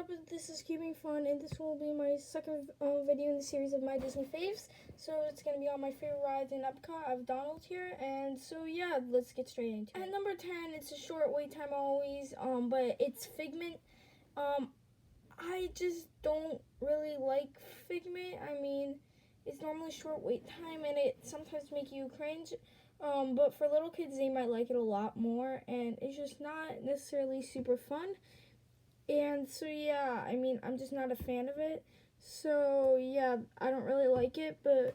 up? This is Keeping Fun, and this will be my second video in the series of my Disney Faves. So it's going to be on my favorite rides in Epcot. I have Donald here, and so yeah, let's get straight into it. At number 10, it's a short wait time always, but it's Figment. I just don't really like Figment. I mean, it's normally short wait time, and it sometimes makes you cringe. But for little kids, they might like it a lot more, and it's just not necessarily super fun. And so yeah, I mean, I'm just not a fan of it. So yeah, I don't really like it, but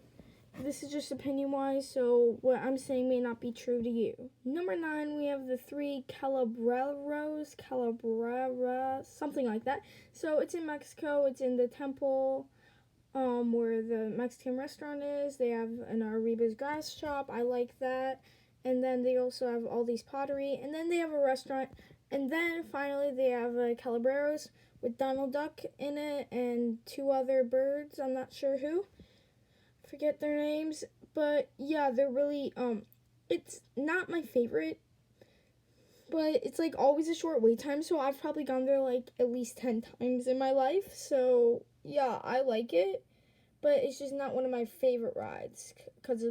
this is just opinion-wise, so what I'm saying may not be true to you. Number 9, we have the 3 Calabreros, something like that. So it's in Mexico. It's in the temple where the Mexican restaurant is. They have an Arriba's grass shop. I like that. And then they also have all these pottery. And then they have a restaurant. And then finally they have Calabreros with Donald Duck in it and 2 other birds. I'm not sure who. Forget their names. But yeah, they're really, it's not my favorite. But it's like always a short wait time. So I've probably gone there like at least 10 times in my life. So yeah, I like it. But it's just not one of my favorite rides because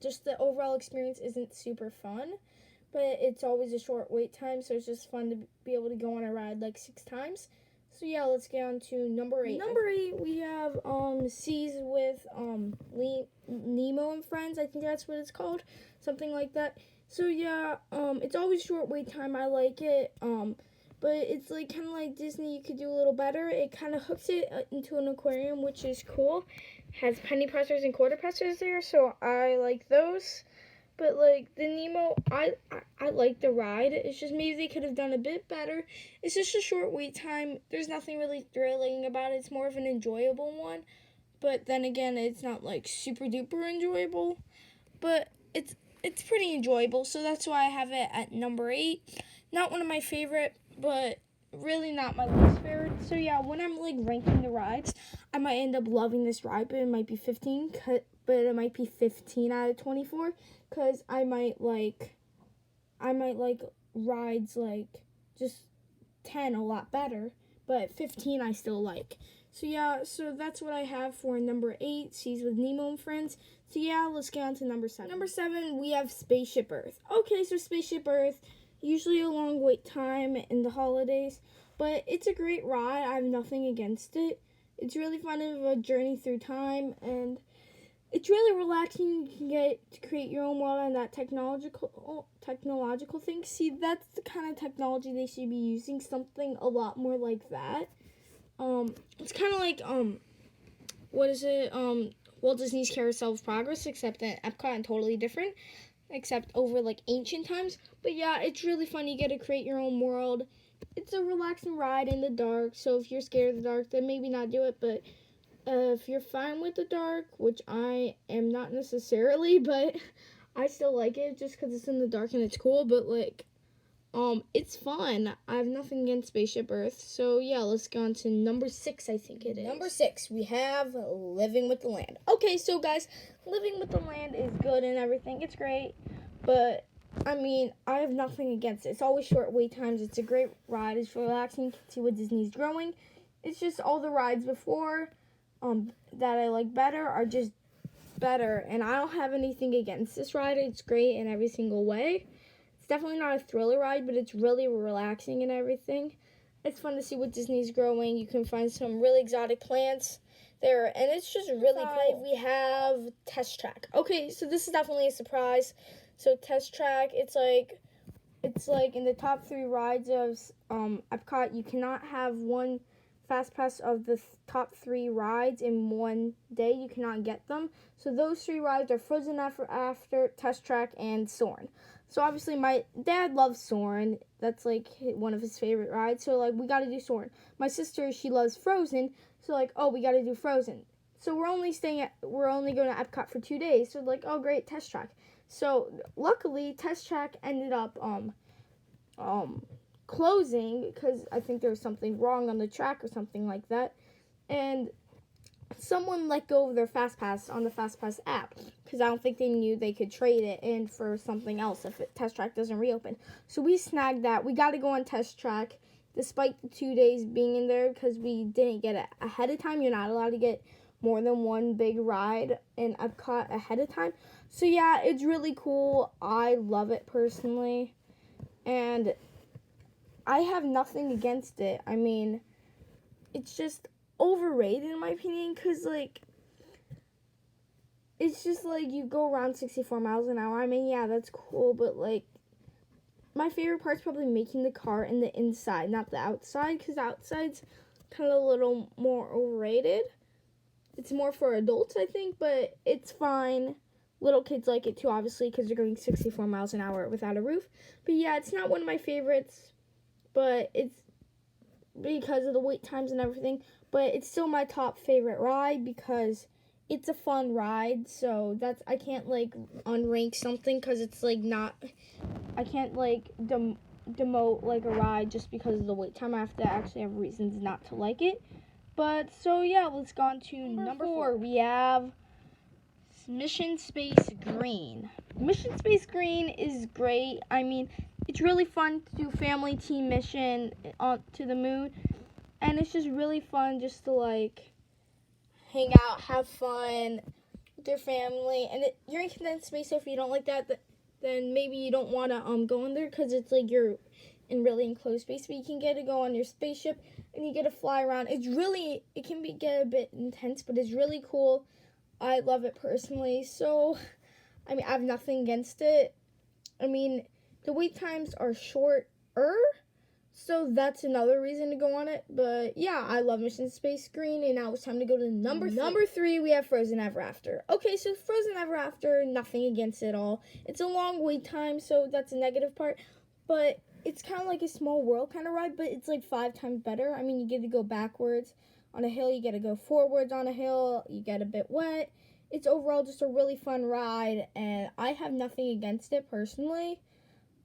just the overall experience isn't super fun. But it's always a short wait time, so it's just fun to be able to go on a ride like 6 times. So yeah, let's get on to number 8. Number 8, we have Seas with Nemo and Friends. I think that's what it's called, something like that. So yeah, it's always short wait time. I like it. But it's like kind of like Disney. You could do a little better. It kind of hooks it into an aquarium, which is cool. Has penny pressers and quarter pressers there, so I like those. But like the Nemo, I like the ride. It's just maybe they could have done a bit better. It's just a short wait time. There's nothing really thrilling about it. It's more of an enjoyable one. But then again, it's not like super duper enjoyable. But it's pretty enjoyable. So that's why I have it at number 8. Not one of my favorite, but really not my least favorite. So yeah, when I'm like ranking the rides, I might end up loving this ride, but it might be 15. But it might be 15 out of 24. Because I might like rides like just 10 a lot better, but 15 I still like. So yeah, so that's what I have for number 8, Seas with Nemo and Friends. So yeah, let's get on to number 7. Number 7, we have Spaceship Earth. Okay, so Spaceship Earth, usually a long wait time in the holidays, but it's a great ride. I have nothing against it. It's really fun of a journey through time, and it's really relaxing. You can get to create your own world and that technological thing. See, that's the kind of technology they should be using, something a lot more like that. It's kind of like, Walt Disney's Carousel of Progress, except at Epcot and totally different, except over like ancient times. But yeah, it's really fun. You get to create your own world. It's a relaxing ride in the dark, so if you're scared of the dark, then maybe not do it, but if you're fine with the dark, which I am not necessarily, but I still like it just because it's in the dark and it's cool, but like, it's fun. I have nothing against Spaceship Earth. So yeah, let's go on to number 6, I think it is. Number 6, we have Living with the Land. Okay, so guys, Living with the Land is good and everything. It's great, but I mean, I have nothing against it. It's always short wait times. It's a great ride. It's relaxing. You can see what Disney's growing. It's just all the rides before that I like better are just better, and I don't have anything against this ride. It's great in every single way. It's definitely not a thriller ride, but it's really relaxing and everything. It's fun to see what Disney's growing. You can find some really exotic plants there, and it's just really cool. We have Test Track. Okay, so this is definitely a surprise. So Test Track, it's like in the top 3 rides of Epcot. You cannot have one Fast Pass of the top 3 rides in one day. You cannot get them. So those 3 rides are Frozen After, Test Track, and Soarin'. So obviously my dad loves Soarin'. That's like one of his favorite rides. So like we got to do Soarin'. My sister, she loves Frozen. So like, oh, we got to do Frozen. So we're only going to Epcot for 2 days. So like, oh great, Test Track. So luckily Test Track ended up closing because I think there was something wrong on the track or something like that, and someone let go of their Fast Pass on the Fast Pass app because I don't think they knew they could trade it in for something else if Test Track doesn't reopen. So we snagged that. We got to go on Test Track. despite the 2 days being in there, because we didn't get it ahead of time. You're not allowed to get more than one big ride in Epcot ahead of time. So yeah, it's really cool. I love it personally, and I have nothing against it. I mean, it's just overrated in my opinion, because like, it's just like you go around 64 miles an hour. I mean, yeah, that's cool, but like, my favorite part's probably making the car in the inside, not the outside, because the outside's kind of a little more overrated. It's more for adults, I think, but it's fine. Little kids like it too, obviously, because they're going 64 miles an hour without a roof. But yeah, it's not one of my favorites, but it's because of the wait times and everything. But it's still my top favorite ride because it's a fun ride. So that's, I can't like unrank something because it's like not, I can't like demote like a ride just because of the wait time. I have to actually have reasons not to like it. But so yeah, let's go on to number 4. We have Mission Space Green. Mission Space Green is great. I mean, it's really fun to do family team mission to the moon, and it's just really fun just to like hang out, have fun with your family. And you're in condensed space, so if you don't like that, then maybe you don't want to go in there because it's like you're in really enclosed space. But you can get to go on your spaceship and you get to fly around. It's really, it can get a bit intense, but it's really cool. I love it personally. So, I mean, I have nothing against it. I mean, the wait times are shorter, so that's another reason to go on it. But yeah, I love Mission Space Green, and now it's time to go to number 3. Number 3, we have Frozen Ever After. Okay, so Frozen Ever After, nothing against it at all. It's a long wait time, so that's a negative part. But it's kind of like a small world kind of ride, but it's like 5 times better. I mean, you get to go backwards on a hill, you get to go forwards on a hill, you get a bit wet. It's overall just a really fun ride, and I have nothing against it personally.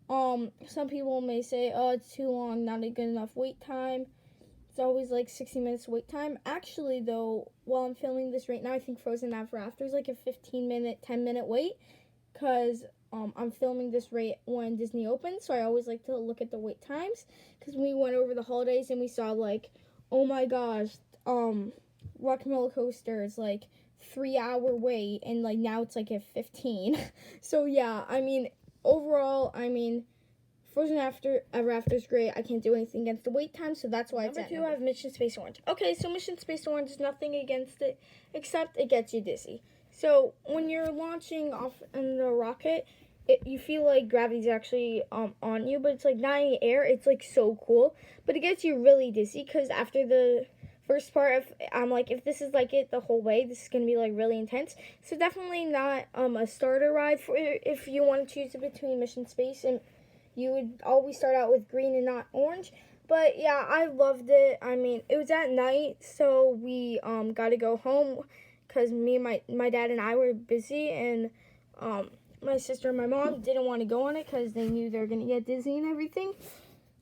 Some people may say, oh, it's too long, not a good enough wait time. It's always like 60 minutes wait time. Actually, though, while I'm filming this right now, I think Frozen Ever After is like a 15-minute, 10-minute wait, because I'm filming this right when Disney opens, so I always like to look at the wait times, because we went over the holidays and we saw like, oh my gosh, Rock and Roller Coaster is like 3-hour wait, and like now it's like a 15. So yeah, I mean, overall, I mean, Frozen Ever After is great. I can't do anything against the wait time, so that's why it's at number 2. I have Mission Space Orange. Okay, so Mission Space Orange is nothing against it, except it gets you dizzy. So when you're launching off in the rocket, you feel like gravity's actually on you, but it's like not in the air. It's like so cool, but it gets you really dizzy because after the first part, I'm like, if this is like it the whole way, this is gonna be like really intense. So definitely not a starter ride for if you want to choose between Mission Space, and you would always start out with green and not orange. But yeah, I loved it. I mean, it was at night, so we got to go home because me and my dad and I were busy, and my sister and my mom didn't want to go on it because they knew they were gonna get dizzy and everything.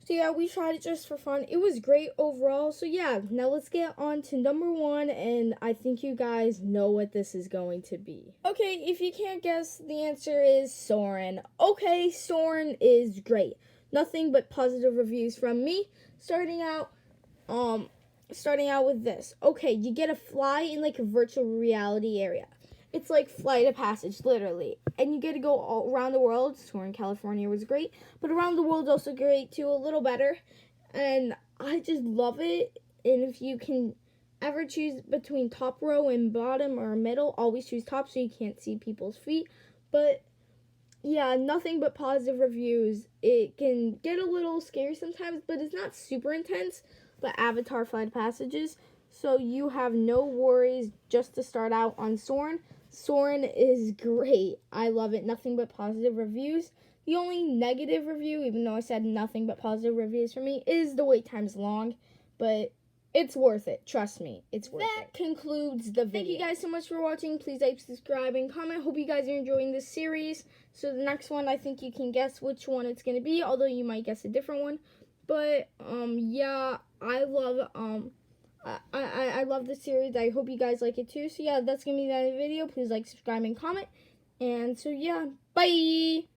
So yeah, we tried it just for fun. It was great overall. So yeah, now let's get on to number 1, and I think you guys know what this is going to be. Okay, if you can't guess, the answer is Soarin'. Okay, Soarin' is great. Nothing but positive reviews from me. Starting out with this. Okay, you get to fly in like a virtual reality area. It's like Flight of Passage, literally. And you get to go all around the world. Soarin' California was great. But around the world also great, too. A little better. And I just love it. And if you can ever choose between top row and bottom or middle, always choose top so you can't see people's feet. But, yeah, nothing but positive reviews. It can get a little scary sometimes, but it's not super intense. But Avatar Flight of Passages. So you have no worries just to start out on Soarin'. Soarin' is great. I love it. Nothing but positive reviews. The only negative review, even though I said nothing but positive reviews for me, is the wait time's long. But it's worth it. Trust me. It's worth it. That concludes the video. Thank you guys so much for watching. Please like, subscribe, and comment. Hope you guys are enjoying this series. So the next one, I think you can guess which one it's going to be, although you might guess a different one. But, yeah, I love, I love this series. I hope you guys like it too. So yeah, that's gonna be the end of the video. Please like, subscribe, and comment. And so yeah, bye.